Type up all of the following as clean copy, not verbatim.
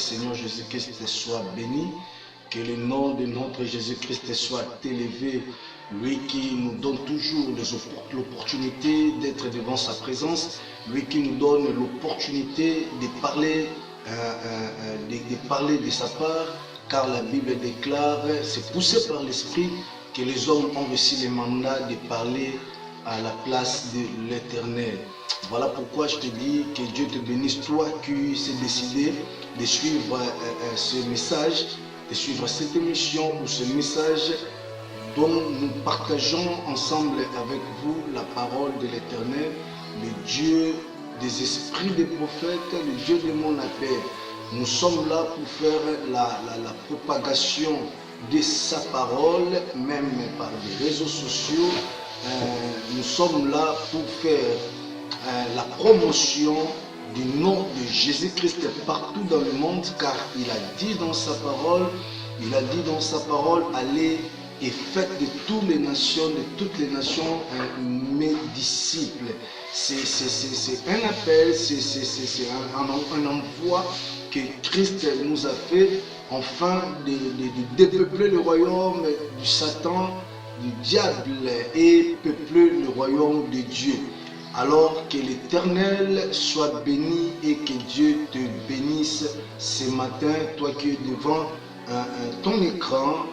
Seigneur Jésus-Christ soit béni, que le nom de notre Jésus-Christ soit élevé, lui qui nous donne toujours l'opportunité d'être devant sa présence, lui qui nous donne l'opportunité de parler, de sa part, car la Bible déclare, c'est poussé par l'Esprit, que les hommes ont reçu le mandat de parler à la place de l'Éternel. Voilà pourquoi je te dis que Dieu te bénisse, toi qui s'est décidé de suivre ce message, de suivre cette émission ou ce message dont nous partageons ensemble avec vous la parole de l'Éternel, le Dieu des esprits des prophètes, le Dieu de mon appel. Nous sommes là pour faire la propagation de sa parole, même par les réseaux sociaux. Nous sommes là pour faire la promotion du nom de Jésus-Christ partout dans le monde, car il a dit dans sa parole, allez et faites de toutes les nations, mes disciples. C'est un appel, c'est un envoi que Christ nous a fait, afin de dépeupler le royaume du Satan, du diable, et peupler le royaume de Dieu. Alors que l'Éternel soit béni et que Dieu te bénisse ce matin, toi qui es devant ton écran,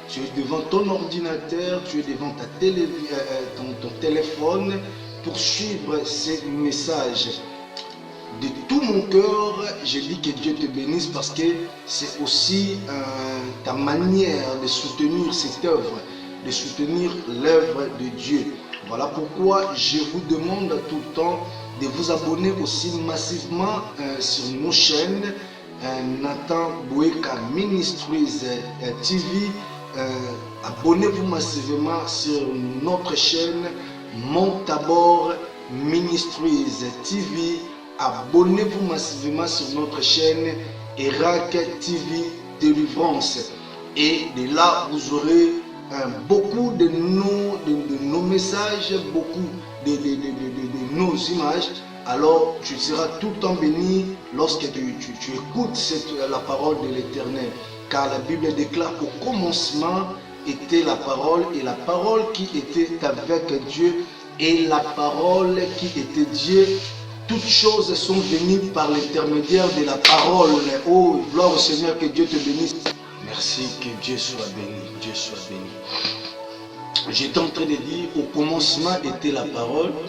tu es devant ton ordinateur, tu es devant ton téléphone pour suivre ces messages. De tout mon cœur, je dis que Dieu te bénisse, parce que c'est aussi ta manière de soutenir cette œuvre, de soutenir l'œuvre de Dieu. Voilà pourquoi je vous demande tout le temps de vous abonner aussi massivement sur nos chaînes, Nathan Boueka Ministries TV. Abonnez-vous massivement sur notre chaîne Montabor Ministries TV. Abonnez-vous massivement sur notre chaîne Irak TV Délivrance. Et de là, vous aurez beaucoup de nos messages, beaucoup de nos images. Alors tu seras tout le temps béni lorsque tu écoutes la parole de l'Éternel. Car la Bible déclare qu'au commencement était la parole, et la parole qui était avec Dieu, et la parole qui était Dieu. Toutes choses sont venues par l'intermédiaire de la parole. Oh, gloire au Seigneur, que Dieu te bénisse. Merci, que Dieu soit béni, Dieu soit béni. J'étais en train de dire, au commencement était la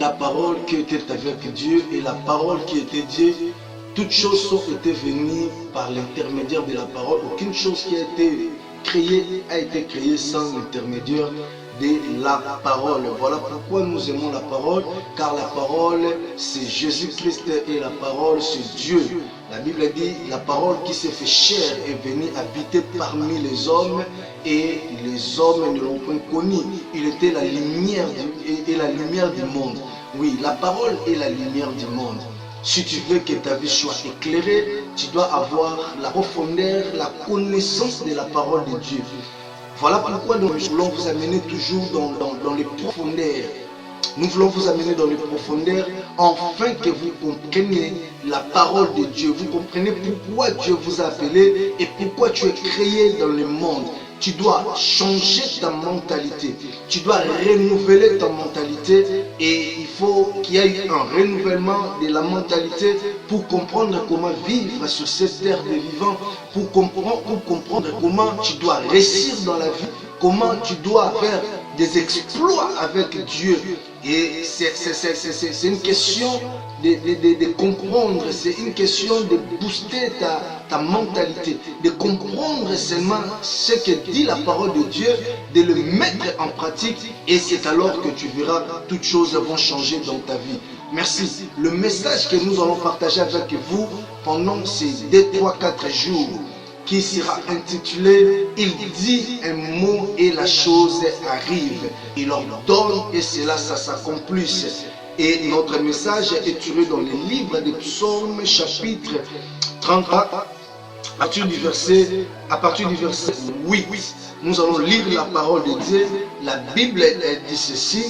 parole qui était avec Dieu, et la parole qui était Dieu. Toutes choses ont été venues par l'intermédiaire de la parole. Aucune chose qui a été créée sans l'intermédiaire de la parole. Voilà pourquoi nous aimons la parole, car la parole c'est Jésus-Christ, et la parole c'est Dieu. La Bible dit, la parole qui s'est fait chair est venue habiter parmi les hommes, et les hommes ne l'ont pas connu. Il était la lumière la lumière du monde. Oui, la parole est la lumière du monde. Si tu veux que ta vie soit éclairée, tu dois avoir la profondeur, la connaissance de la parole de Dieu. Voilà pourquoi nous voulons vous amener toujours dans les profondeurs. Nous voulons vous amener dans les profondeurs, afin que vous compreniez la parole de Dieu. Vous comprenez pourquoi Dieu vous a appelé et pourquoi tu es créé dans le monde. Tu dois changer ta mentalité. Tu dois renouveler ta mentalité, et il faut qu'il y ait un renouvellement de la mentalité pour comprendre comment vivre sur cette terre de vivants, pour comprendre comment tu dois réussir dans la vie, comment tu dois faire des exploits avec Dieu. Et c'est une question de comprendre, c'est une question de booster ta mentalité, de comprendre seulement ce que dit la parole de Dieu, de le mettre en pratique, et c'est alors que tu verras, toutes choses vont changer dans ta vie. Merci. Le message que nous allons partager avec vous pendant ces 2, 3, 4 jours, qui sera intitulé « Il dit un mot et la chose arrive. Il ordonne et cela ça s'accomplisse ». Et notre message est tiré dans le livre des Psaumes, chapitre 33, à partir du verset 8. Nous allons lire la parole de Dieu. La Bible dit ceci,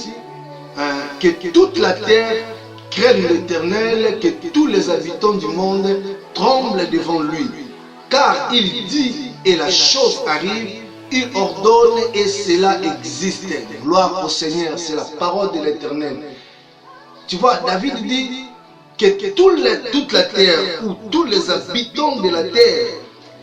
que toute la terre craigne l'Éternel, que tous les habitants du monde tremblent devant lui. Car il dit et la chose arrive, il ordonne et cela existe. Gloire au Seigneur, c'est la parole de l'Éternel. Tu vois, David dit que toute la terre ou tous les habitants de la terre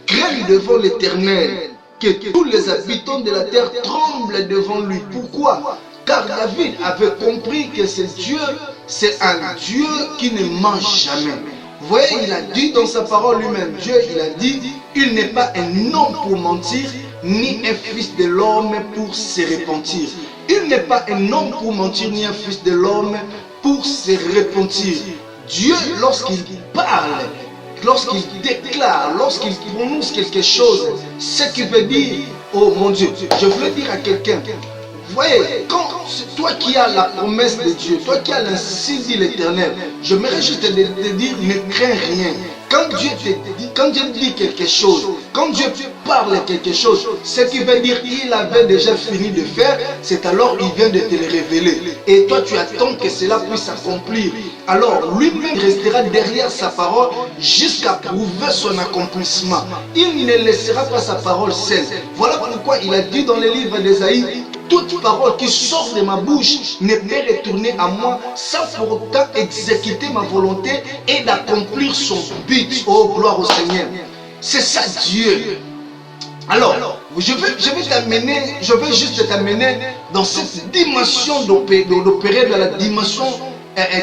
craignent devant l'Éternel, que tous les habitants de la terre tremblent devant lui. Pourquoi? Car David avait compris que ce Dieu, c'est un Dieu qui ne ment jamais. Vous voyez, il a dit dans sa parole lui-même, Dieu, il a dit, il n'est pas un homme pour mentir, ni un fils de l'homme pour se repentir. Il n'est pas un homme pour mentir, ni un fils de l'homme pour se repentir. Dieu, lorsqu'il parle, lorsqu'il déclare, lorsqu'il prononce quelque chose, ce qui veut dire, oh mon Dieu, je veux dire à quelqu'un, vous voyez, quand c'est toi qui as la promesse de Dieu, toi qui as l'ainsi dit l'Éternel, j'aimerais juste te dire, ne crains rien. Quand Dieu dit quelque chose, quand Dieu parle quelque chose, ce qui veut dire qu'il avait déjà fini de faire, c'est alors il vient de te le révéler. Et toi tu attends que cela puisse s'accomplir. Alors lui-même restera derrière sa parole jusqu'à prouver son accomplissement. Il ne laissera pas sa parole seule. Voilà pourquoi il a dit dans le livre d'Ésaïe, toute parole qui sort de ma bouche ne peut retourner à moi sans pour autant exécuter ma volonté et d'accomplir son but. Oh, gloire au Seigneur. C'est ça Dieu. Alors, je vais juste t'amener dans cette dimension d'opérer dans la dimension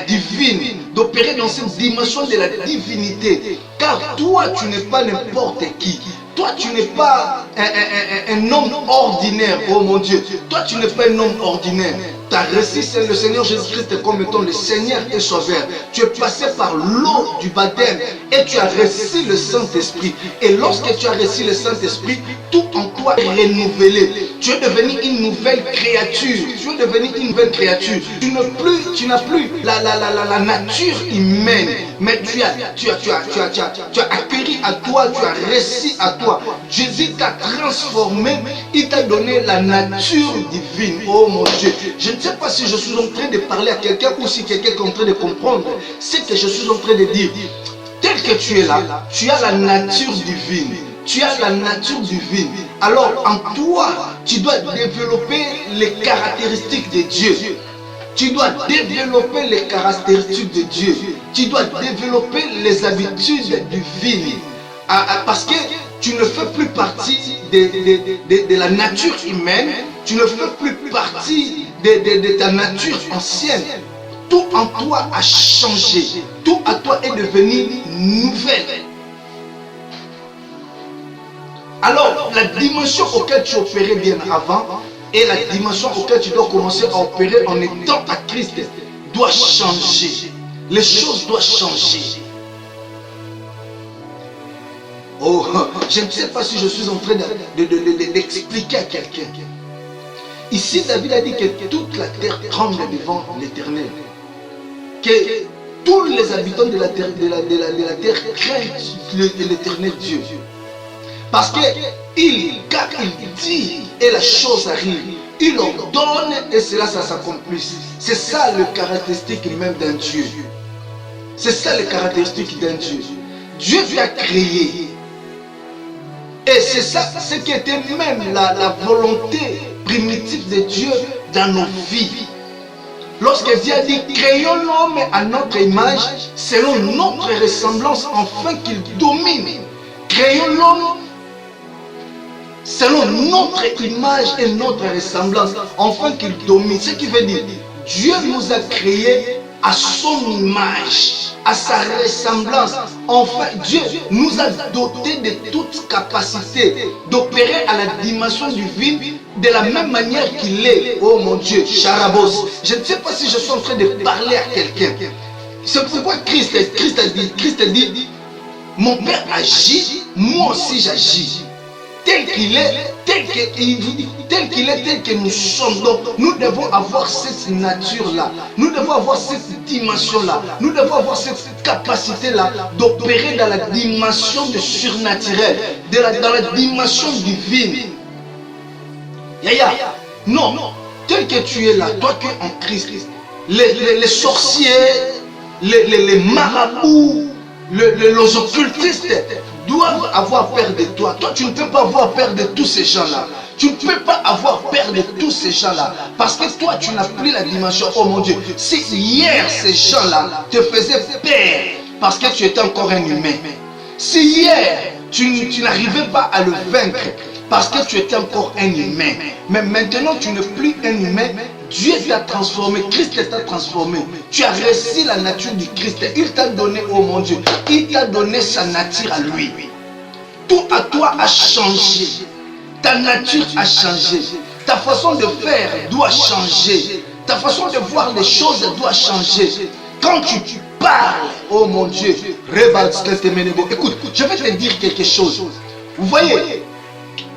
divine, d'opérer dans cette dimension de la divinité. Car toi, tu n'es pas n'importe qui. Toi, tu n'es pas un homme ordinaire, oh mon Dieu. Toi, tu n'es pas un homme ordinaire. Tu as reçu le Seigneur Jésus-Christ comme étant le Seigneur et Sauveur. Tu es passé par l'eau du baptême et tu as reçu le Saint-Esprit. Et lorsque tu as reçu le Saint-Esprit, tout en toi est renouvelé. Tu es devenu une nouvelle créature. Tu es devenu une nouvelle créature. Tu n'as plus la nature humaine, mais tu as acquis à toi, tu as reçu à toi. Jésus t'a transformé, il t'a donné la nature divine. Oh mon Dieu, je ne sais pas si je suis en train de parler à quelqu'un ou si quelqu'un est en train de comprendre ce que je suis en train de dire. Tel que tu es là, tu as la nature divine. Tu as la nature divine. Alors en toi, tu dois développer les caractéristiques de Dieu. Tu dois développer les caractéristiques de Dieu. Tu dois développer les habitudes divines. Parce que tu ne fais plus partie de la nature humaine. Tu ne fais plus partie de ta nature ancienne. Tout en toi a changé. Tout en toi est devenu nouvelle. Alors, la dimension auquel tu opérais bien avant et la dimension auquel tu dois commencer à opérer en étant à Christ doit changer. Les choses doivent changer. Oh, je ne sais pas si je suis en train d'expliquer à quelqu'un. Ici, David a dit que toute la terre tremble devant l'Éternel. Que tous les habitants de la terre, craignent l'Éternel Dieu. Parce que car il dit et la chose arrive, il ordonne et cela ça s'accomplisse. C'est ça le caractéristique même d'un Dieu. C'est ça le caractéristique d'un Dieu. Dieu t'a créé. Et c'est ça, ce qui était même la volonté primitive de Dieu dans nos vies. Lorsque Dieu a dit, créons l'homme à notre image, selon notre ressemblance, afin qu'il domine. Créons l'homme selon notre image et notre ressemblance, afin qu'il domine. Ce qui veut dire, Dieu nous a créés à son image, à sa ressemblance. Enfin, Dieu nous a dotés de toute capacité d'opérer à la dimension divine de la même manière qu'il est. Oh mon Dieu, Charabos. Je ne sais pas si je suis en train de parler à quelqu'un. C'est pourquoi Christ a dit, mon Père agit, moi aussi j'agis. Tel qu'il est, tel que nous sommes. Donc, nous devons avoir cette nature-là. Nous devons avoir cette dimension-là. Nous devons avoir cette capacité-là d'opérer dans la dimension du surnaturel, dans la dimension divine. Yaya, non, tel que tu es là, toi qui es en Christ, les sorciers, les marabouts, les occultistes doivent avoir peur de toi. Toi, tu ne peux pas avoir peur de tous ces gens-là. Tu ne peux pas avoir peur de tous ces gens-là. Parce que toi, tu n'as plus la dimension. Oh mon Dieu, si hier, ces gens-là te faisaient peur parce que tu étais encore un humain. Si hier, tu n'arrivais pas à le vaincre parce que tu étais encore un humain. Mais maintenant, tu n'es plus un humain. Dieu t'a transformé, Christ t'a transformé. Tu as reçu la nature du Christ. Il t'a donné, oh mon Dieu, il t'a donné sa nature à lui. Tout à toi a changé. Ta nature a changé. Ta façon de faire doit changer. Ta façon de voir les choses doit changer. Quand tu parles, oh mon Dieu, écoute, je vais te dire quelque chose. Vous voyez,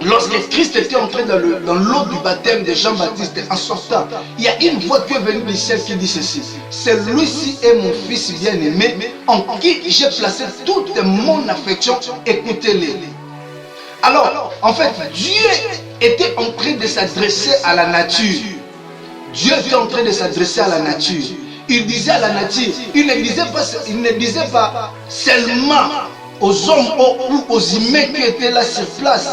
lorsque Christ était entré dans l'eau du baptême de Jean-Baptiste, en sortant, il y a une voix qui est venue du ciel qui dit ceci: celui-ci est mon fils bien-aimé, en qui j'ai placé toute mon affection, écoutez-le. Alors, en fait, Dieu était en train de s'adresser à la nature. Dieu était en train de s'adresser à la nature. Il disait à la nature, il ne disait pas seulement aux hommes ou aux humains qui étaient là sur place,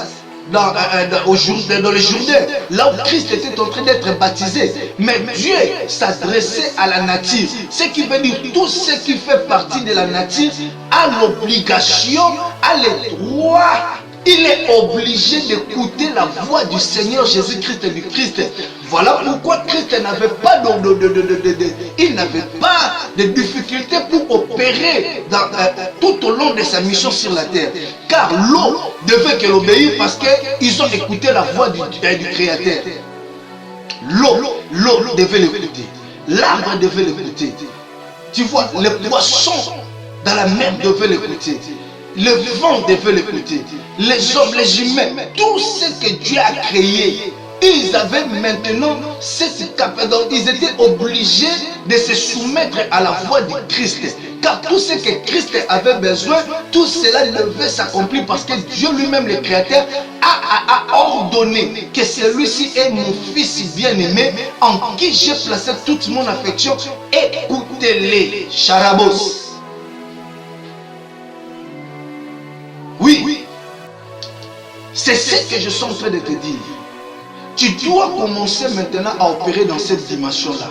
dans le Jourdain, là où Christ était en train d'être baptisé. Mais Dieu s'adressait à la nature. Ce qui veut dire tout ce qui fait partie de la nature a l'obligation, a le droit. Il est obligé d'écouter la voix du Seigneur Jésus-Christ et du Christ. Voilà pourquoi Christ n'avait pas il n'avait pas de difficultés pour opérer tout au long de sa mission sur la terre. Car l'eau devait qu'elle obéisse parce qu'ils ont écouté la voix du Créateur. L'eau devait l'écouter. L'arbre devait l'écouter. Tu vois, les poissons dans la mer devaient l'écouter. Le vent devait l'écouter. Les hommes, les humains, tout ce que Dieu a créé, ils avaient maintenant cette capacité. Ils étaient obligés de se soumettre à la voix du Christ. Car tout ce que Christ avait besoin, tout cela devait s'accomplir parce que Dieu lui-même, le Créateur, a ordonné que celui-ci est mon fils bien-aimé, en qui j'ai placé toute mon affection. Écoutez-les, Charabos. Oui, c'est ce que je suis en train de te dire. Tu dois commencer maintenant à opérer dans cette dimension-là.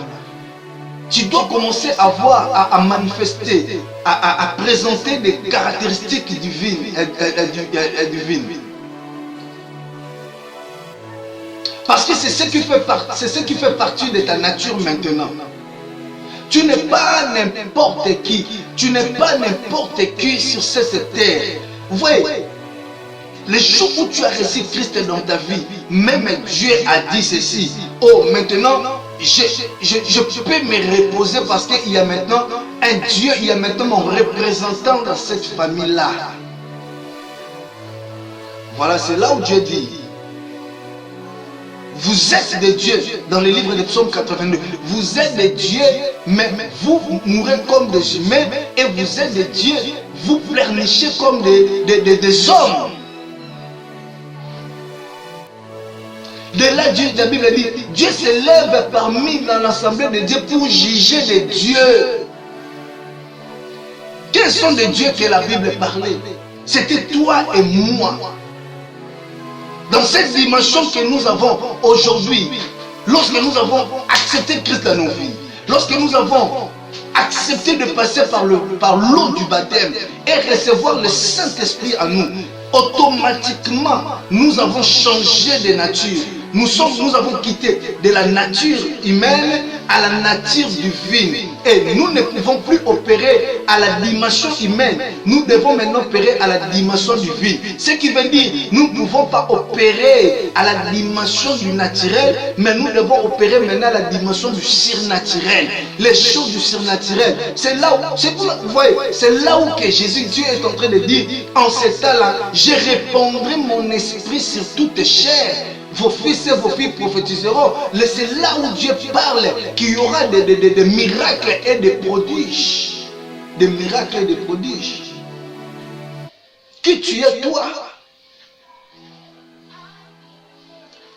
Tu dois commencer à voir, à manifester, à présenter des caractéristiques divines. Parce que c'est ce qui fait partie de ta nature maintenant. Tu n'es pas n'importe qui. Tu n'es pas n'importe qui sur cette terre. Vous voyez, les jours où tu as reçu Christ dans ta vie, même Dieu a dit ceci: oh, maintenant, je peux me reposer parce qu'il y a maintenant un Dieu, il y a maintenant mon représentant dans cette famille-là. Voilà, c'est là où Dieu dit: vous êtes des dieux. Dans le livre de Psaume 82, vous êtes des dieux, mais vous mourrez comme des humains, et vous êtes des dieux, vous pleurnichez comme des hommes. De là, la Bible dit: Dieu s'élève parmi dans l'assemblée de Dieu pour juger des dieux. Quels sont les dieux que la Bible parlait? C'était toi et moi. Dans cette dimension que nous avons aujourd'hui, lorsque nous avons accepté Christ dans nos vies, lorsque nous avons accepté de passer par l'eau du baptême et recevoir le Saint-Esprit en nous, automatiquement, nous avons changé de nature. Nous avons quitté de la nature humaine à la nature divine. Et nous ne pouvons plus opérer à la dimension humaine. Nous devons maintenant opérer à la dimension divine. Ce qui veut dire, nous ne pouvons pas opérer à la dimension du naturel, mais nous devons opérer maintenant à la dimension du surnaturel. Les choses du surnaturel. C'est là où que Jésus, Dieu est en train de dire: en ce temps-là, je répandrai mon esprit sur toute chair. Vos fils et vos filles prophétiseront. C'est là où Dieu parle qu'il y aura des miracles et des prodiges. Des miracles et des prodiges. Qui tu es, toi?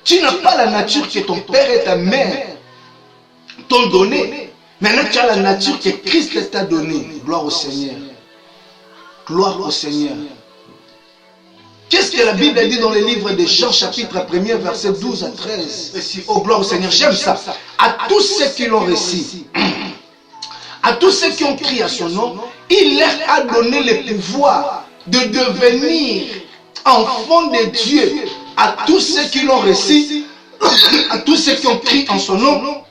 Tu n'as pas la nature que ton père et ta mère t'ont donnée. Maintenant, tu as la nature que Christ t'a donnée. Gloire au Seigneur. Gloire au Seigneur. que la Bible dit dans le livre de Jean, chapitre 1er, verset 12 à 13? Oh, gloire au Seigneur, j'aime ça. À tous ceux qui l'ont reçu, à tous ceux qui ont crié à son nom, il leur a donné le pouvoir de devenir enfants de Dieu. À tous ceux qui l'ont reçu, à tous ceux qui ont crié en son nom,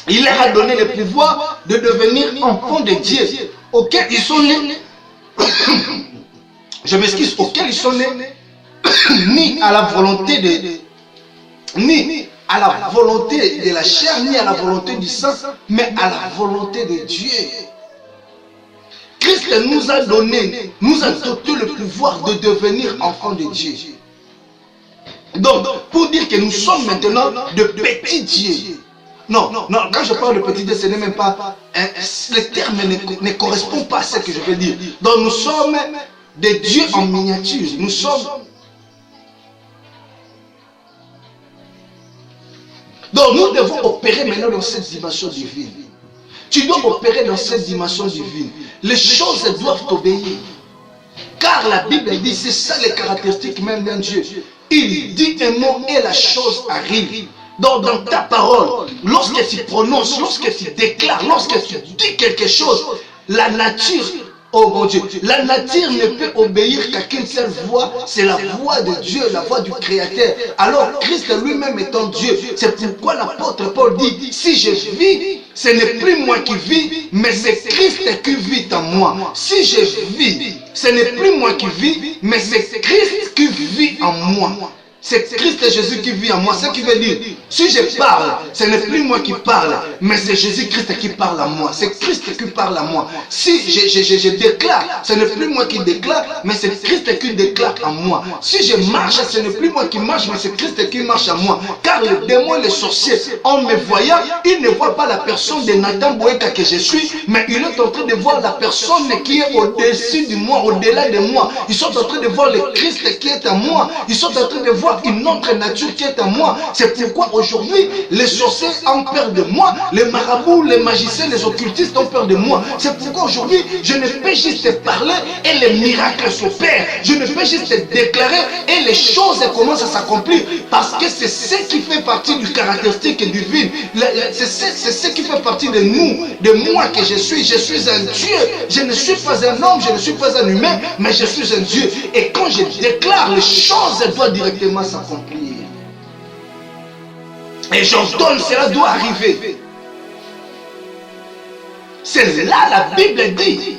il leur a donné le pouvoir de devenir enfants de Dieu, auxquels ils sont nés. Je m'excuse, auxquels ils sont nés, ni à la volonté de la chair, ni à la volonté du sang, mais à la volonté de Dieu. Christ nous a donné, nous a doté le pouvoir de devenir enfants de Dieu. Donc, pour dire que nous sommes maintenant de petits dieux. Non, quand je parle de petits dieux, ce n'est même pas, le terme ne correspond pas à ce que je veux dire. Donc, nous sommes des dieux en miniature. Nous sommes. Donc, nous devons opérer maintenant dans cette dimension divine. Tu dois opérer dans cette dimension divine. Les choses doivent t'obéir. Car la Bible dit, c'est ça les caractéristiques même d'un Dieu. Il dit un mot et la chose arrive. Donc dans ta parole, lorsque tu prononces, lorsque tu déclares, lorsque tu dis quelque chose, la nature, oh mon Dieu, la nature ne peut obéir qu'à qu'une seule voix, c'est la voix de Dieu, la voix du Créateur. Alors Christ lui-même étant Dieu, c'est pourquoi l'apôtre Paul dit, si je vis, ce n'est plus moi qui vis, mais c'est Christ qui vit en moi. Si je vis, ce n'est plus moi qui vis, mais c'est Christ qui vit en moi. C'est Christ Jésus qui vit en moi. Ce qui veut dire, si je parle, ce n'est plus moi qui parle, mais c'est Jésus-Christ qui parle en moi. C'est Christ qui parle en moi. Si je déclare, ce n'est plus moi qui déclare, mais c'est Christ qui déclare en moi. Si je marche, ce n'est plus moi qui marche, mais c'est Christ qui marche en moi. Car le démon, les sorciers, en me voyant, ils ne voient pas la personne de Nathan Boeka que je suis, mais il est en train de voir la personne qui est au-dessus de moi, au-delà de moi. Ils sont en train de voir le Christ qui est en moi. Ils sont en train de voir une autre nature qui est en moi. C'est pourquoi aujourd'hui les sorciers ont peur de moi, les marabouts, les magiciens, les occultistes ont peur de moi. C'est pourquoi aujourd'hui je ne peux juste parler et les miracles s'opèrent. Je ne peux juste déclarer et les choses commencent à s'accomplir, parce que c'est ce qui fait partie du caractéristique divin. C'est ce qui fait partie de nous, de moi que je suis. Je suis un Dieu. Je ne suis pas un homme, je ne suis pas un humain, mais je suis un Dieu. Et quand je déclare, les choses doivent directement s'accomplir. Et j'ordonne, cela doit arriver. C'est là la Bible dit,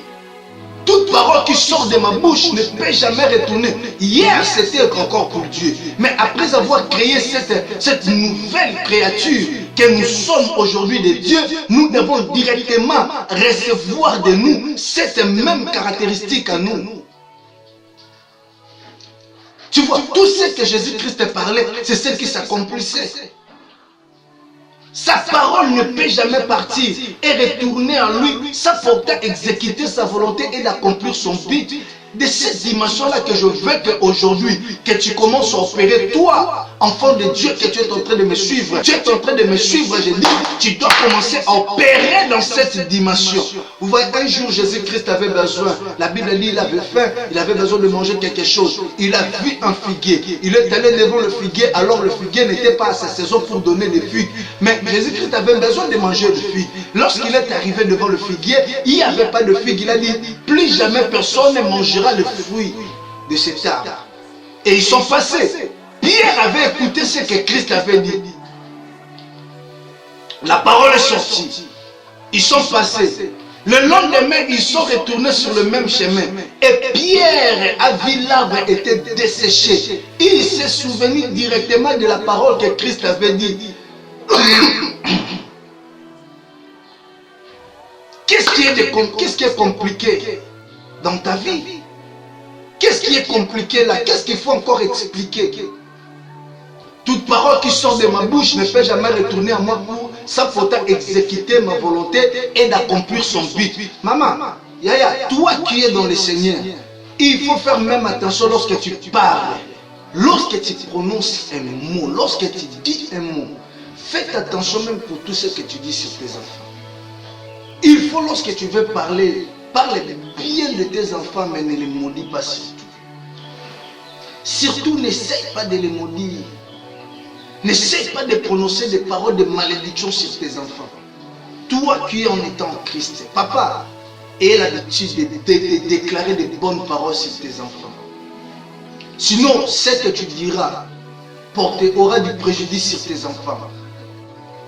toute parole qui sort de ma bouche ne peut jamais retourner. Hier c'était encore pour Dieu, mais après avoir créé cette nouvelle créature que nous sommes aujourd'hui de Dieu, nous devons directement recevoir de nous cette même caractéristique à nous. Tu vois, tout ce que Jésus-Christ parlait, c'est ce qui s'accomplissait. Sa parole ne peut jamais partir et retourner en lui sans pourtant exécuter sa volonté et d'accomplir son but. De cette dimension-là que je veux qu'aujourd'hui, que tu commences à opérer, toi, enfant de Dieu, que tu es en train de me suivre. Tu es en train de me suivre, je dis, tu dois commencer à opérer dans cette dimension. Vous voyez, un jour, Jésus-Christ avait besoin, la Bible dit, il avait faim, il avait besoin de manger quelque chose. Il a vu un figuier. Il est allé devant le figuier, alors le figuier n'était pas à sa saison pour donner des figues. Mais Jésus-Christ avait besoin de manger des figues. Lorsqu'il est arrivé devant le figuier, il n'y avait pas de figues. Il a dit, plus jamais personne ne mangera le fruit de cet arbre. Et ils sont passés. Pierre avait écouté ce que Christ avait dit. La parole est sortie. Ils sont passés. Le lendemain, ils sont retournés sur le même chemin. Et Pierre a vu l'arbre était desséché. Il s'est souvenu directement de la parole que Christ avait dit. Qu'est-ce qui est compliqué dans ta vie? Qu'est-ce qui est compliqué là? Qu'est-ce qu'il faut encore expliquer? Toute parole qui sort de ma bouche ne peut jamais retourner à moi sans pourtant exécuter ma volonté et d'accomplir son but. Maman, Yaya, toi qui es dans le Seigneur, il faut faire même attention lorsque tu parles. Lorsque tu prononces un mot, lorsque tu dis un mot, faites attention même pour tout ce que tu dis sur tes enfants. Il faut, lorsque tu veux parler, parle bien de tes enfants, mais ne les maudis pas surtout. Surtout, n'essaye pas de les maudire. N'essaye pas de prononcer des paroles de malédiction sur tes enfants. Toi qui es en étant en Christ, papa, aie l'habitude de déclarer de bonnes paroles sur tes enfants. Sinon, ce que tu diras aura du préjudice sur tes enfants.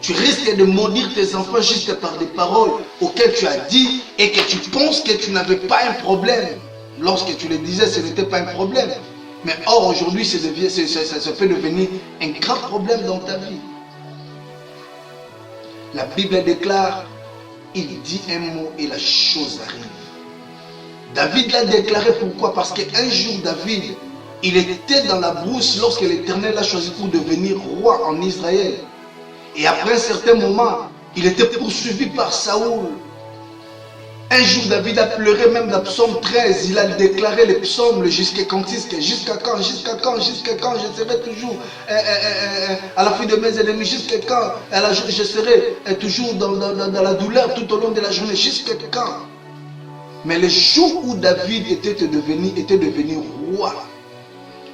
Tu risques de maudire tes enfants juste par des paroles auxquelles tu as dit et que tu penses que tu n'avais pas un problème. Lorsque tu le disais, ce n'était pas un problème. Mais or, aujourd'hui, ça peut devenir un grand problème dans ta vie. La Bible déclare, il dit un mot et la chose arrive. David l'a déclaré, pourquoi? Parce qu'un jour, David, il était dans la brousse lorsque l'Éternel l'a choisi pour devenir roi en Israël. Et après un certain moment, il était poursuivi par Saoul. Un jour, David a pleuré, même dans Psaume 13, il a déclaré les psaumes jusqu'à quand, jusqu'à quand je serai toujours à la fin de mes ennemis, jusqu'à quand je serai toujours dans la douleur tout au long de la journée, jusqu'à quand. Mais le jour où David était devenu roi,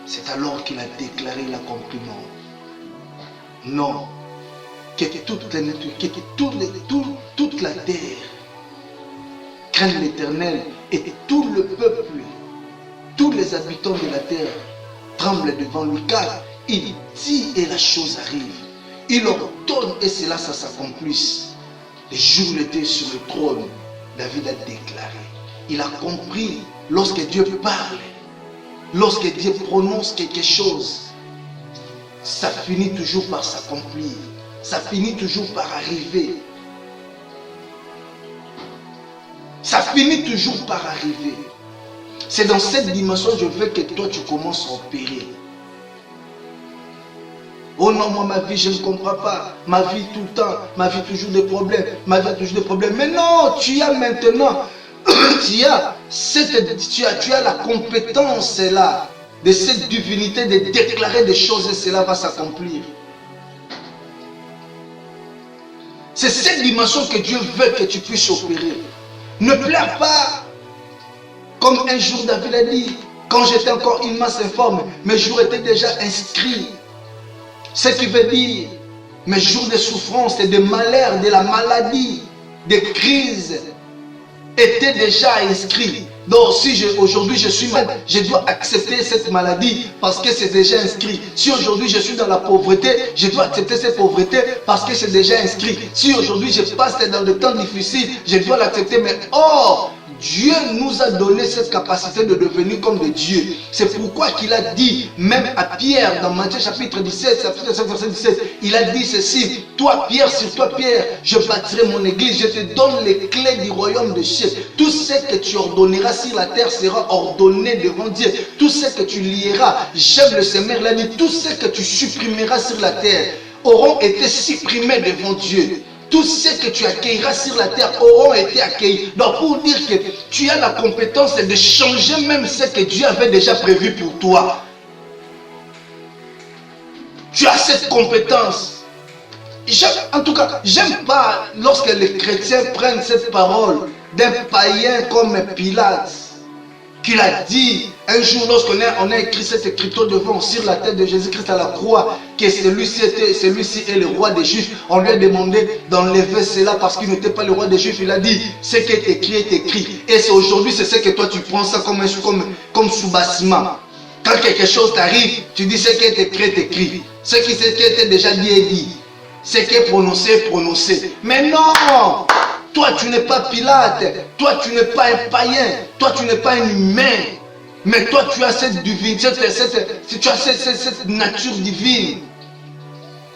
c'est alors qu'il a déclaré, il a compris non, que toute la terre craigne l'Éternel et tout le peuple, tous les habitants de la terre tremblent devant lui, car il dit et la chose arrive. Il ordonne et cela ça s'accomplisse. Le jour où il était sur le trône, David a déclaré. Il a compris, lorsque Dieu parle, lorsque Dieu prononce quelque chose, ça finit toujours par s'accomplir. Ça finit toujours par arriver. Ça finit toujours par arriver. C'est dans cette dimension que je veux que toi tu commences à opérer. Oh non, moi ma vie je ne comprends pas. Ma vie tout le temps, ma vie toujours des problèmes, ma vie toujours des problèmes. Mais non, tu as maintenant, tu as la compétence là, de cette divinité de déclarer des choses et cela va s'accomplir. C'est cette dimension que Dieu veut que tu puisses opérer. Ne pleure pas, comme un jour David a dit, quand j'étais encore une masse informe, mes jours étaient déjà inscrits. Ce qui veut dire, mes jours de souffrance et de malheur, de la maladie, des crises, étaient déjà inscrits. Donc si aujourd'hui je suis malade, je dois accepter cette maladie parce que c'est déjà inscrit. Si aujourd'hui je suis dans la pauvreté, je dois accepter cette pauvreté parce que c'est déjà inscrit. Si aujourd'hui je passe dans des temps difficiles, je dois l'accepter. Mais or, Dieu nous a donné cette capacité de devenir comme des dieux. C'est pourquoi qu'il a dit, même à Pierre, dans Matthieu chapitre 17, verset 17, il a dit ceci: toi Pierre, sur toi Pierre, je bâtirai mon église, je te donne les clés du royaume de cieux. Tout ce que tu ordonneras sur la terre sera ordonné devant Dieu. Tout ce que tu lieras, j'aime le Seigneur l'a dit, tout ce que tu supprimeras sur la terre auront été supprimés devant Dieu. Tout ce que tu accueilleras sur la terre auront été accueillis. Donc pour dire que tu as la compétence de changer même ce que Dieu avait déjà prévu pour toi. Tu as cette compétence. En tout cas, j'aime pas lorsque les chrétiens prennent cette parole d'un païen comme Pilate, qu'il a dit un jour lorsqu'on a écrit cette écriture devant sur la tête de Jésus-Christ à la croix, que celui-ci est le roi des Juifs. On lui a demandé d'enlever cela parce qu'il n'était pas le roi des Juifs. Il a dit ce qui est écrit est écrit. Et c'est aujourd'hui, c'est ce que toi tu prends ça comme sous-bassement. Quand quelque chose t'arrive, tu dis ce qui est écrit est écrit. Ce qui était déjà dit est dit. Ce qui est prononcé est prononcé. Mais non! Toi, tu n'es pas Pilate. Toi, tu n'es pas un païen. Toi, tu n'es pas un humain. Mais toi, tu as cette divinité, tu as cette nature divine.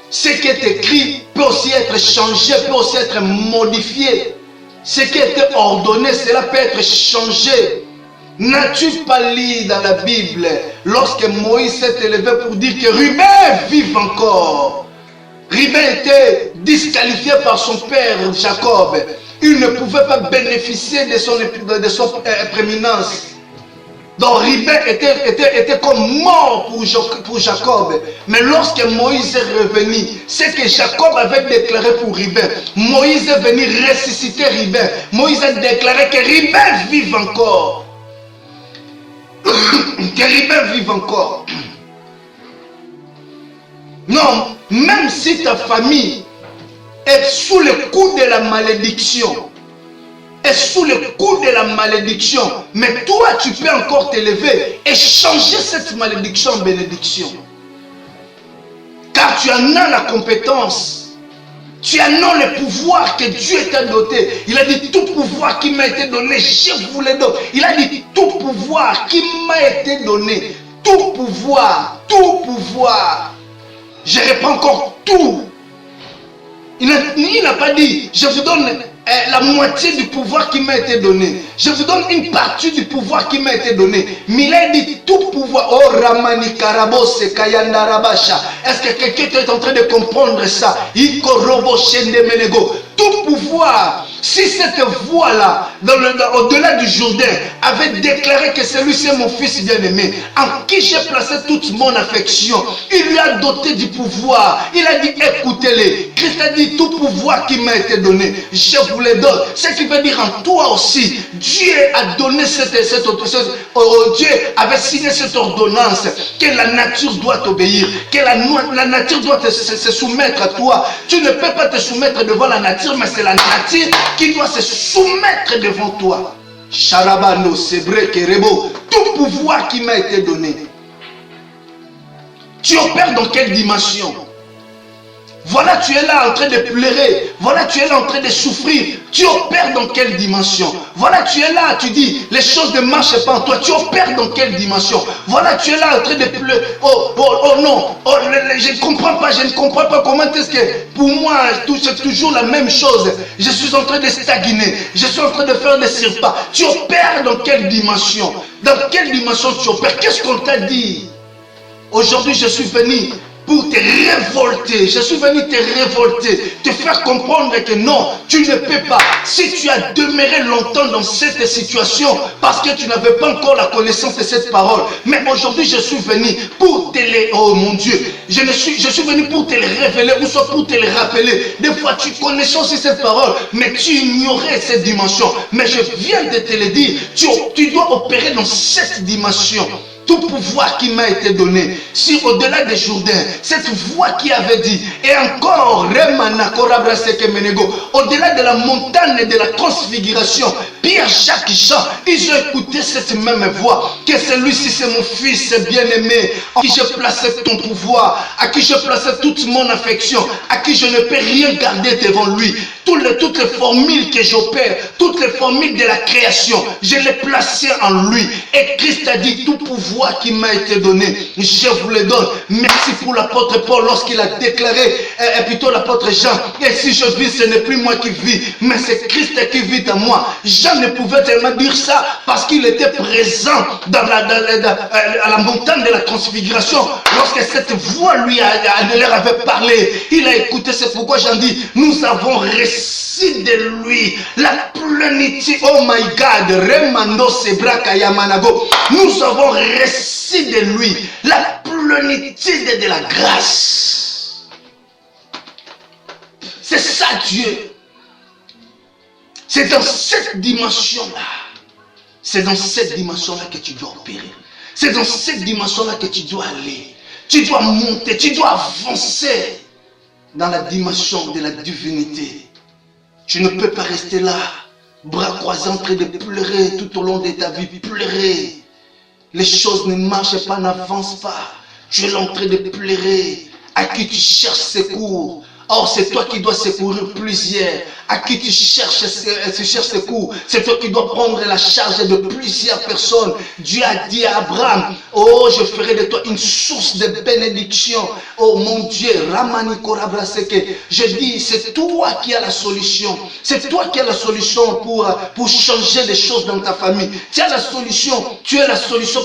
Ce qui est écrit peut aussi être changé, peut aussi être modifié. Ce qui a été ordonné, cela peut être changé. N'as-tu pas lu dans la Bible, lorsque Moïse s'est élevé pour dire que Ruben vive encore? Ruben était disqualifié par son père Jacob. Il ne pouvait pas bénéficier de son prééminence. Donc Ruben était comme mort pour Jacob. Mais lorsque Moïse est revenu, c'est que Jacob avait déclaré pour Ruben. Moïse est venu ressusciter Ruben. Moïse a déclaré que Ruben vive encore. que Ribin vive encore. Non, même si ta famille est sous le coup de la malédiction, est sous le coup de la malédiction, mais toi tu peux encore t'élever et changer cette malédiction en bénédiction. Car tu en as la compétence. Tu en as le pouvoir que Dieu t'a doté. Il a dit tout pouvoir qui m'a été donné, je vous le donne. Il a dit tout pouvoir qui m'a été donné. Tout pouvoir, tout pouvoir. Je reprends encore tout. Il n'a pas dit, je vous donne la moitié du pouvoir qui m'a été donné. Je vous donne une partie du pouvoir qui m'a été donné. Mais il a dit tout pouvoir. Oh Ramani Karabose Kayanda Rabasha. Est-ce que quelqu'un est en train de comprendre ça? Ikorobo Shende Menego. Tout pouvoir. Si cette voix-là, au-delà du Jourdain, avait déclaré que celui-ci est mon fils bien-aimé, en qui j'ai placé toute mon affection, il lui a doté du pouvoir. Il a dit, écoutez-les. Christ a dit, tout pouvoir qui m'a été donné, je vous le donne. Ce qui veut dire en toi aussi, Dieu a donné Dieu avait signé cette ordonnance, que la nature doit obéir, que la nature doit se soumettre à toi. Tu ne peux pas te soumettre devant la nature, mais c'est la nature qui doit se soumettre devant toi. Charabano, Sebre, Kerebo, tout pouvoir qui m'a été donné. Tu opères dans quelle dimension? Voilà, tu es là en train de pleurer. Voilà, tu es là en train de souffrir. Tu opères dans quelle dimension? Voilà, tu es là, tu dis, les choses ne marchent pas en toi. Tu opères dans quelle dimension? Voilà, tu es là en train de pleurer. Oh non, je ne comprends pas, comment est-ce que pour moi, c'est toujours la même chose. Je suis en train de stagner. Je suis en train de faire des surpas. Tu opères dans quelle dimension? Dans quelle dimension tu opères? Qu'est-ce qu'on t'a dit? Aujourd'hui, je suis venu pour te révolter. Je suis venu te révolter, te faire comprendre que non, tu ne peux pas. Si tu as demeuré longtemps dans cette situation, parce que tu n'avais pas encore la connaissance de cette parole, mais aujourd'hui je suis venu pour te les... Oh mon Dieu, je suis venu pour te le révéler, ou soit pour te le rappeler. Des fois tu connaissais aussi cette parole, mais tu ignorais cette dimension. Mais je viens de te le dire, tu dois opérer dans cette dimension. Tout pouvoir qui m'a été donné, si au-delà des Jourdains, cette voix qui avait dit, et encore, au-delà de la montagne de la transfiguration, Pierre, Jacques, Jean, ils ont écouté cette même voix, que celui-ci c'est mon fils bien-aimé, à qui j'ai placé ton pouvoir, à qui j'ai placé toute mon affection, à qui je ne peux rien garder devant lui. Toutes les formules que j'opère, toutes les formules de la création, je les placé en lui. Et Christ a dit, tout pouvoir qui m'a été donné, je vous le donne. Merci pour l'apôtre Paul lorsqu'il a déclaré, et plutôt l'apôtre Jean, et si je vis, ce n'est plus moi qui vis, mais c'est Christ qui vit en moi. Jean ne pouvait tellement dire ça parce qu'il était présent à la montagne de la transfiguration. Lorsque cette voix lui leur avait parlé, il a écouté. C'est pourquoi Jean dit, nous avons reçu de lui la plénitude. Oh my God, Remando Sebraka Yamanago. Nous avons reçu de lui la plénitude de la grâce. C'est ça Dieu. C'est dans cette dimension-là. C'est dans cette dimension-là que tu dois opérer. C'est dans cette dimension-là que tu dois aller. Tu dois monter, tu dois avancer dans la dimension de la divinité. Tu ne peux pas rester là, bras croisés en train de pleurer tout au long de ta vie. Pleurer. Les choses ne marchent pas, n'avancent pas. Tu es là en train de pleurer. À qui tu cherches secours? Or, c'est toi qui dois secourir plusieurs. À qui tu cherches secours? C'est toi qui dois prendre la charge de plusieurs personnes. Dieu a dit à Abraham, oh, je ferai de toi une source de bénédiction. Oh mon Dieu, Ramani Korabraseke. Je dis, c'est toi qui as la solution. C'est toi qui as la solution pour changer les choses dans ta famille. Tu as la solution. Tu es la solution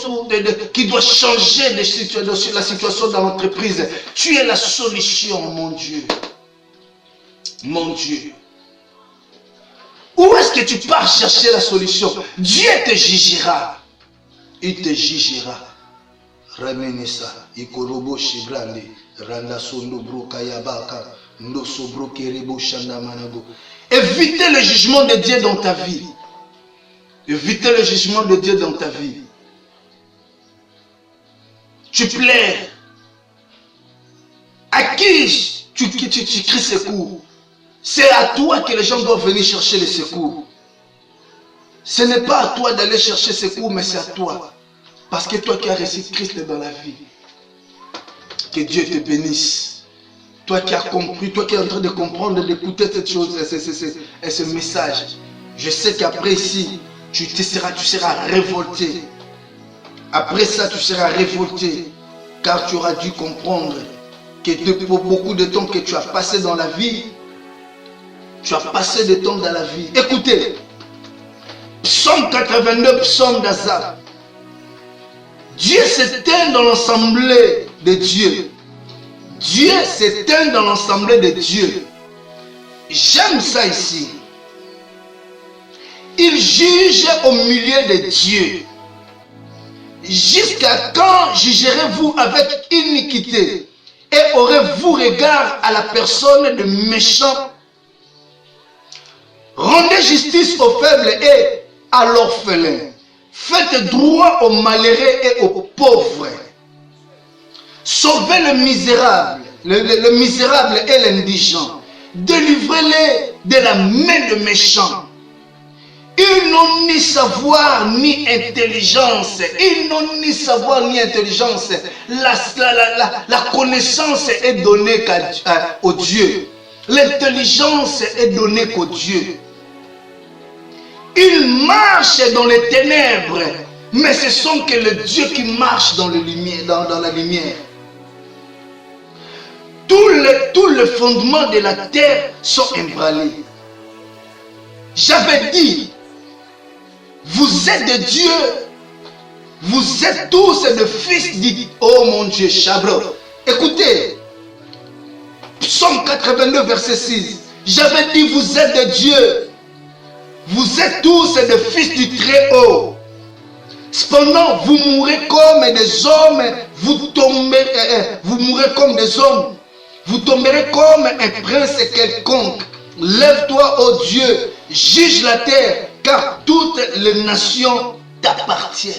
qui doit changer la situation dans l'entreprise. Tu es la solution, mon Dieu. Mon Dieu. Où est-ce que tu pars chercher la solution? Dieu te jugera. Il te jugera. Ramenesa, Ikorobo Shibrande, Randa Sondobro Kayabaka, Ndosobro Kerebo Shandamanago. Évitez le jugement de Dieu dans ta vie. Évitez le jugement de Dieu dans ta vie. tu pleures? À qui tu cries secours? C'est à toi que les gens doivent venir chercher le secours. Ce n'est pas à toi d'aller chercher secours, mais c'est à toi. Parce que toi qui as reçu Christ dans la vie, que Dieu te bénisse. Toi qui as compris, toi qui es en train de comprendre, d'écouter cette chose et ce message. Je sais qu'après ici, tu seras révolté. Après ça, tu seras révolté. Car tu auras dû comprendre que pour beaucoup de temps que tu as passé dans la vie, tu as passé de temps dans la vie. Écoutez, Psaume 82, Psaume d'Asaph. Dieu s'éteint dans l'assemblée de Dieu. Dieu s'éteint dans l'assemblée de Dieu. J'aime ça ici. Il juge au milieu de Dieu. Jusqu'à quand jugerez-vous avec iniquité et aurez-vous regard à la personne de méchant? Rendez justice aux faibles et à l'orphelin. Faites droit aux malheureux et aux pauvres. Sauvez le misérable et l'indigent. Délivrez-les de la main de méchants. Ils n'ont ni savoir ni intelligence. Ils n'ont ni savoir ni intelligence. La connaissance est donnée au Dieu. L'intelligence est donnée qu'au Dieu. Ils marchent dans les ténèbres, mais ce sont que le Dieu qui marche dans, dans la lumière. Tous les fondements de la terre sont ébranlés. J'avais dit, vous êtes de Dieu, vous êtes tous des fils du... Oh mon Dieu, Chabro. Écoutez, Psaume 82, verset 6. J'avais dit, vous êtes de Dieu. Vous êtes tous des fils du Très-Haut. Cependant, vous mourrez comme des hommes, vous mourrez comme des hommes. Vous tomberez comme un prince quelconque. Lève-toi, ô Dieu, juge la terre, car toutes les nations t'appartiennent.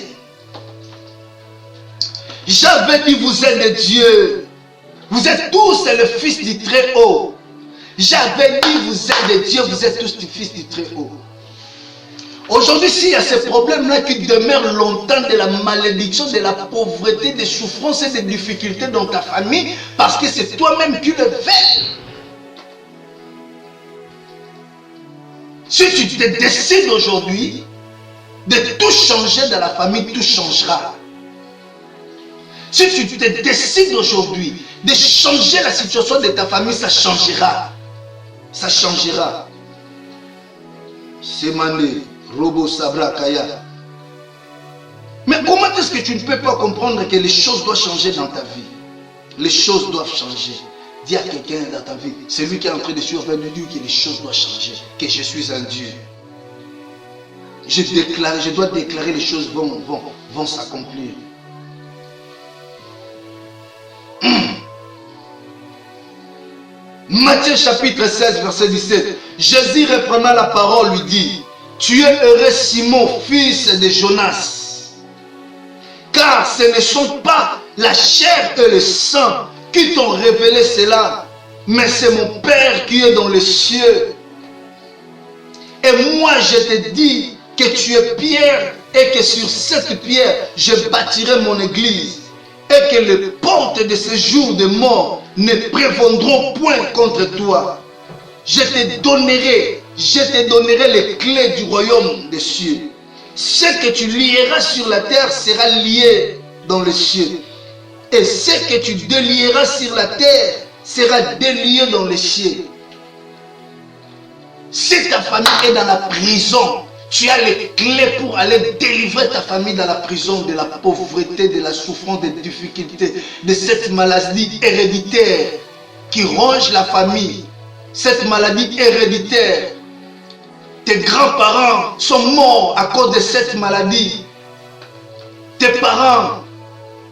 J'avais dit, vous êtes de Dieu. Vous êtes tous les fils du Très-Haut. J'avais dit, vous êtes de Dieu, vous êtes tous les fils du Très-Haut. Aujourd'hui, s'il y a ces problèmes-là qui demeurent longtemps, de la malédiction, de la pauvreté, des souffrances et des difficultés dans ta famille, parce que c'est toi-même qui le fais. Si tu te décides aujourd'hui de tout changer dans la famille, tout changera. Si tu te décides aujourd'hui de changer la situation de ta famille, ça changera. Ça changera. C'est Mané. Robo Sabra Kaya. Mais comment est-ce que tu ne peux pas comprendre que les choses doivent changer dans ta vie? Les choses doivent changer. Dis à quelqu'un dans ta vie, celui qui est en train de suivre, de dire que les choses doivent changer, que je suis un Dieu. Je dois déclarer les choses vont s'accomplir. Matthieu chapitre 16, verset 17. Jésus reprenant la parole lui dit, tu es heureux Simon, fils de Jonas, car ce ne sont pas la chair et le sang qui t'ont révélé cela, mais c'est mon Père qui est dans les cieux. Et moi je te dis que tu es pierre et que sur cette pierre je bâtirai mon église et que les portes de ce jour de mort ne prévaudront point contre toi. Je te donnerai les clés du royaume des cieux. Ce que tu lieras sur la terre sera lié dans les cieux. Et ce que tu délieras sur la terre sera délié dans les cieux. Si ta famille est dans la prison, tu as les clés pour aller délivrer ta famille dans la prison de la pauvreté, de la souffrance, des difficultés, de cette maladie héréditaire qui ronge la famille. Cette maladie héréditaire. Tes grands-parents sont morts à cause de cette maladie. Tes parents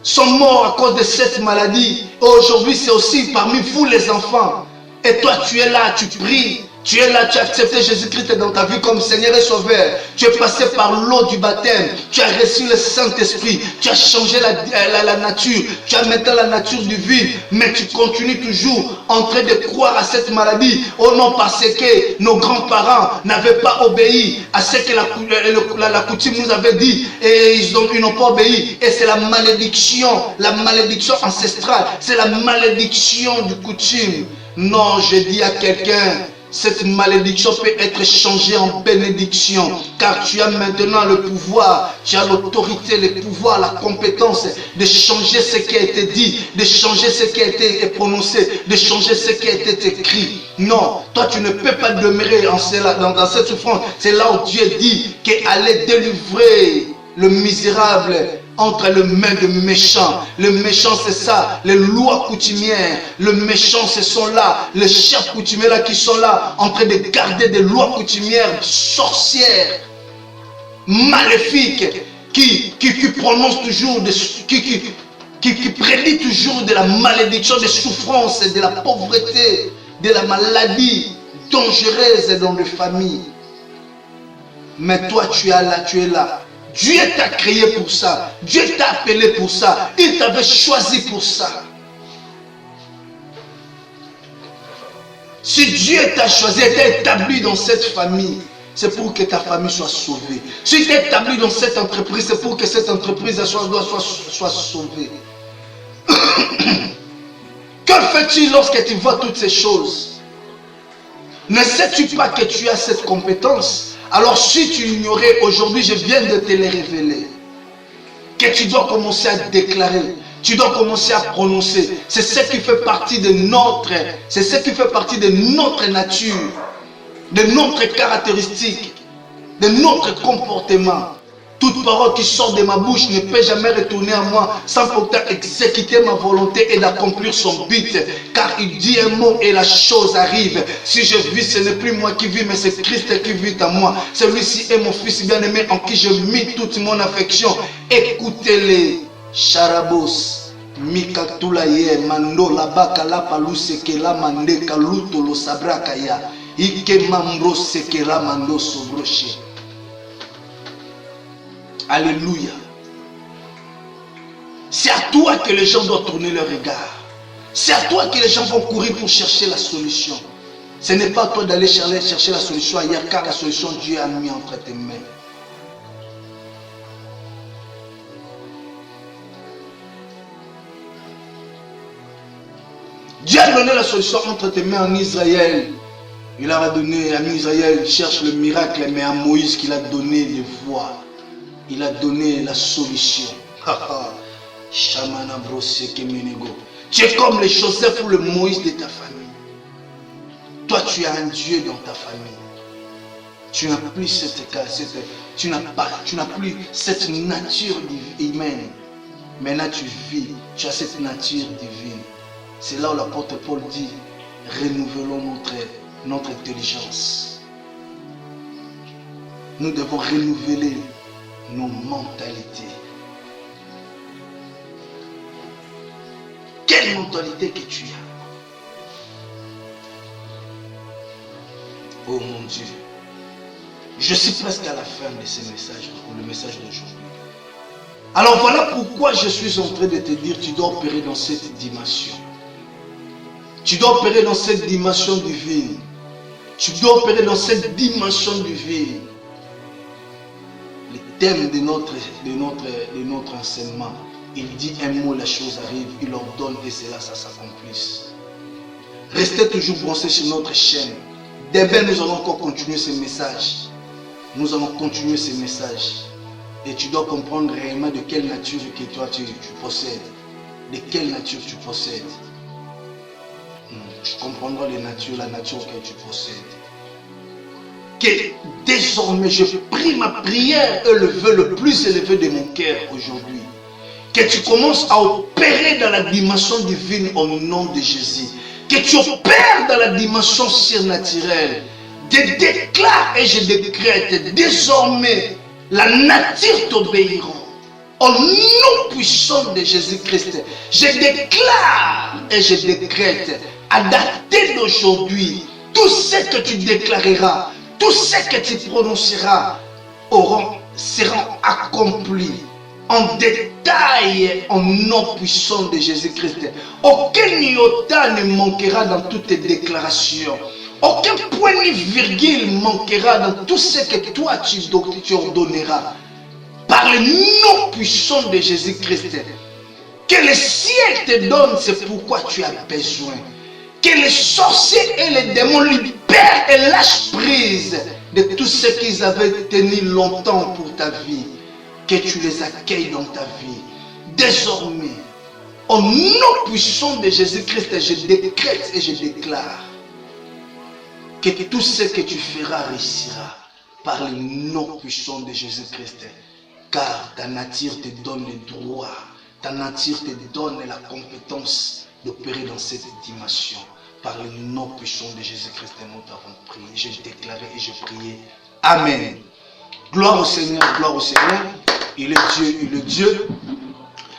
sont morts à cause de cette maladie. Aujourd'hui, c'est aussi parmi vous les enfants. Et toi, tu es là, tu pries. Tu es là, tu as accepté Jésus-Christ dans ta vie comme Seigneur et Sauveur. Tu es passé par l'eau du baptême. Tu as reçu le Saint-Esprit. Tu as changé la nature. Tu as maintenant la nature divine. Mais tu continues toujours en train de croire à cette maladie. Oh non, parce que nos grands-parents n'avaient pas obéi à ce que la coutume nous avait dit. Et ils n'ont pas obéi. Et c'est la malédiction ancestrale. C'est la malédiction du coutume. Non, je dis à quelqu'un, cette malédiction peut être changée en bénédiction, car tu as maintenant le pouvoir, tu as l'autorité, le pouvoir, la compétence de changer ce qui a été dit, de changer ce qui a été prononcé, de changer ce qui a été écrit. Non, toi tu ne peux pas demeurer dans cette souffrance. C'est là où Dieu dit qu'il allait délivrer le misérable entre les mains de méchants. Le méchant c'est ça, les lois coutumières. Le méchant ce sont là, les chefs coutumiers là qui sont là, en train de garder des lois coutumières sorcières, maléfiques, qui prononcent toujours, qui prédit toujours de la malédiction, des souffrances, de la pauvreté, de la maladie dangereuse dans les familles. Mais toi tu es là, tu es là. Dieu t'a créé pour ça. Dieu t'a appelé pour ça. Il t'avait choisi pour ça. Si Dieu t'a choisi et t'a établi dans cette famille, c'est pour que ta famille soit sauvée. Si tu es établi dans cette entreprise, c'est pour que cette entreprise soit sauvée. Que fais-tu lorsque tu vois toutes ces choses? Ne sais-tu pas que tu as cette compétence? Alors si tu ignorais, aujourd'hui je viens de te les révéler. Que tu dois commencer à déclarer, tu dois commencer à prononcer. C'est ce qui fait partie de notre nature, de notre caractéristique, de notre comportement. Toute parole qui sort de ma bouche ne peut jamais retourner à moi sans pourtant exécuter ma volonté et d'accomplir son but. Car il dit un mot et la chose arrive. Si je vis, ce n'est plus moi qui vis, mais c'est Christ qui vit en moi. Celui-ci est mon fils bien-aimé en qui je mis toute mon affection. Écoutez-les. Charabos. Mikatulaye. Mando la baka la paluse ke la mande kaluto lo sabrakaya. Ike mambro se ke la mando sobroche. Alléluia. C'est à toi que les gens doivent tourner leur regard. C'est à toi que les gens vont courir pour chercher la solution. Ce n'est pas à toi d'aller chercher la solution ailleurs, car la solution Dieu a mis entre tes mains. Dieu a donné la solution entre tes mains en Israël. Il a donné à Israël, cherche le miracle, mais à Moïse qu'il a donné les voies. Il a donné la solution. Tu es comme le Joseph ou le Moïse de ta famille. Toi, tu as un Dieu dans ta famille. Tu n'as plus tu n'as plus cette nature humaine. Maintenant, tu vis, tu as cette nature divine. C'est là où l'apôtre Paul dit, renouvelons notre intelligence. Nous devons renouveler nos mentalités. Quelle mentalité que tu as? Oh mon Dieu. Je suis presque à la fin de ce message, le message d'aujourd'hui. Alors voilà pourquoi je suis en train de te dire, tu dois opérer dans cette dimension. Tu dois opérer dans cette dimension divine. Tu dois opérer dans cette dimension divine. Le thème de notre enseignement, il dit un mot, la chose arrive, il ordonne et c'est là ça s'accomplisse. Restez toujours branchés sur notre chaîne. Demain, nous allons encore continuer ce message. Nous allons continuer ce message. Et tu dois comprendre réellement de quelle nature que toi tu possèdes. De quelle nature tu possèdes. Tu comprendras la nature que tu possèdes. Que désormais je prie ma prière et le vœu le plus élevé de mon cœur aujourd'hui. Que tu commences à opérer dans la dimension divine au nom de Jésus. Que tu opères dans la dimension surnaturelle. Je déclare et je décrète désormais la nature t'obéira. Au nom puissant de Jésus-Christ, je déclare et je décrète à dater d'aujourd'hui, tout ce que tu déclareras, tout ce que tu prononceras seront accomplis en détail en nom puissant de Jésus-Christ. Aucun iota ne manquera dans toutes tes déclarations. Aucun point ni virgule manquera dans tout ce que toi tu ordonneras. Par le nom puissant de Jésus-Christ. Que le ciel te donne, c'est pourquoi tu as besoin. Que les sorciers et les démons libèrent et lâchent prise de tout ce qu'ils avaient tenu longtemps pour ta vie. Que tu les accueilles dans ta vie. Désormais, au nom puissant de Jésus-Christ, je décrète et je déclare que tout ce que tu feras réussira par le nom puissant de Jésus-Christ. Car ta nature te donne le droit, ta nature te donne la compétence d'opérer dans cette dimension. Par le nom puissant de Jésus-Christ, nous t'avons prié. J'ai déclaré et j'ai prié. Amen. Gloire au Seigneur, gloire au Seigneur. Il est Dieu, il est Dieu.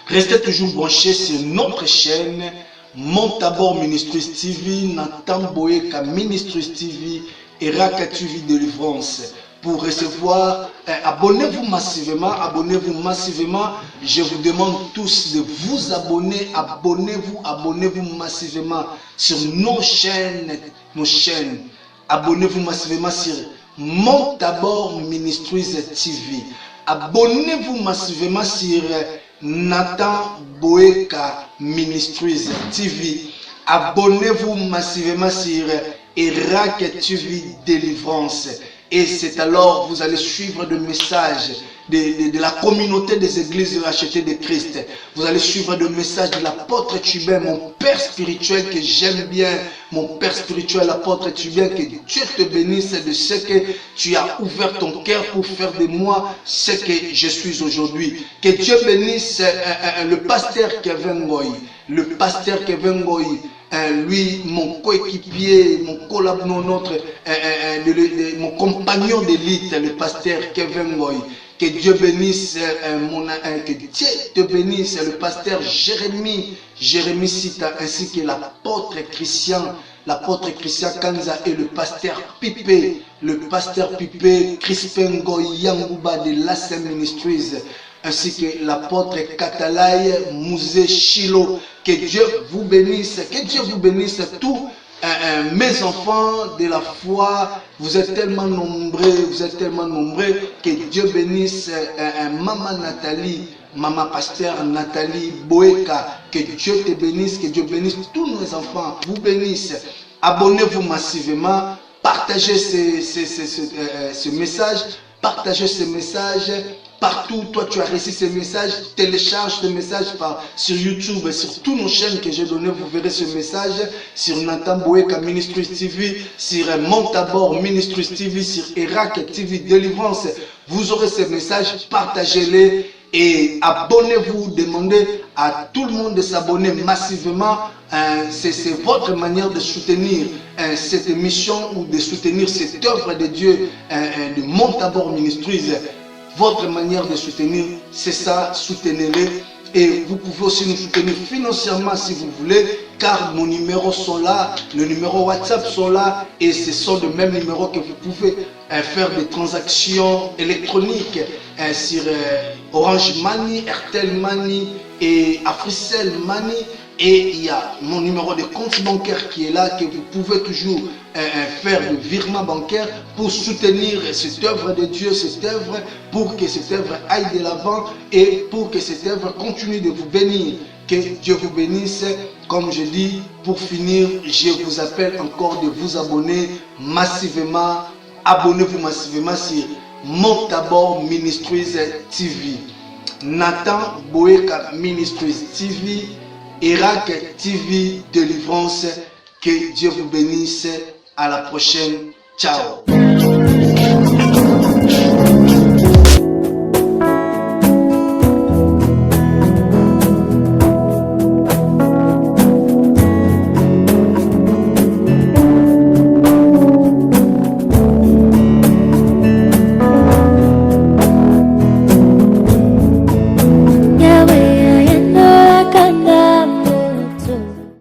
Restez toujours branchés sur notre chaîne Montabor Ministries TV, Nathan Boyeka Ministries TV et Raka TV Délivrance. Pour recevoir, abonnez-vous massivement, Je vous demande tous de vous abonner, abonnez-vous massivement sur nos chaînes. Abonnez-vous massivement sur Montabor Ministries TV. Abonnez-vous massivement sur Nathan Boyeka Ministries TV. Abonnez-vous massivement sur Irak TV Délivrance. Et c'est alors vous allez suivre le message de la communauté des églises rachetées de Christ. Vous allez suivre le message de l'apôtre Tubin, mon père spirituel que j'aime bien. Mon père spirituel, l'apôtre Tubin, que Dieu te bénisse de ce que tu as ouvert ton cœur pour faire de moi ce que je suis aujourd'hui. Que Dieu bénisse le pasteur Kevin Goy. Le pasteur Kevin Goy. Lui, mon coéquipier, mon mon compagnon d'élite, le pasteur Kevin Goy. Que Dieu bénisse, que Dieu te bénisse, le pasteur Jérémie Sita, ainsi que l'apôtre Christian Kanza et le pasteur Pipé, Crispin Goyangouba de l'ASM Ministries, ainsi que l'apôtre Katalai Mouzé Chilo. Que Dieu vous bénisse, tous mes enfants de la foi. Vous êtes tellement nombreux, que Dieu bénisse Maman Nathalie, Maman Pasteur Nathalie Boeka. Que Dieu te bénisse, que Dieu bénisse tous nos enfants, vous bénisse. Abonnez-vous massivement, partagez ce message, partout. Toi tu as reçu ce message, télécharge ce message sur YouTube, sur toutes nos chaînes que j'ai données. Vous verrez ce message sur Nathan Boyeka Ministries TV, sur Montabor Ministries TV, sur Irak TV Délivrance. Vous aurez ce message, partagez-les et abonnez-vous. Demandez à tout le monde de s'abonner massivement. C'est votre manière de soutenir cette émission ou de soutenir cette œuvre de Dieu de Montabor Ministries. Votre manière de soutenir, c'est ça, soutenez-les. Et vous pouvez aussi nous soutenir financièrement si vous voulez, car nos numéros sont là, le numéro WhatsApp sont là, et ce sont les mêmes numéros que vous pouvez faire des transactions électroniques sur Orange Money, Airtel Money et Africell Money. Et il y a mon numéro de compte bancaire qui est là, que vous pouvez toujours faire le virement bancaire pour soutenir cette œuvre de Dieu, cette œuvre, pour que cette œuvre aille de l'avant et pour que cette œuvre continue de vous bénir. Que Dieu vous bénisse. Comme je dis, pour finir, je vous appelle encore de vous abonner massivement. Abonnez-vous massivement sur Montabor Ministries TV, Nathan Boyeka Ministries TV, Irak TV Délivrance. Que Dieu vous bénisse. À la prochaine. Ciao.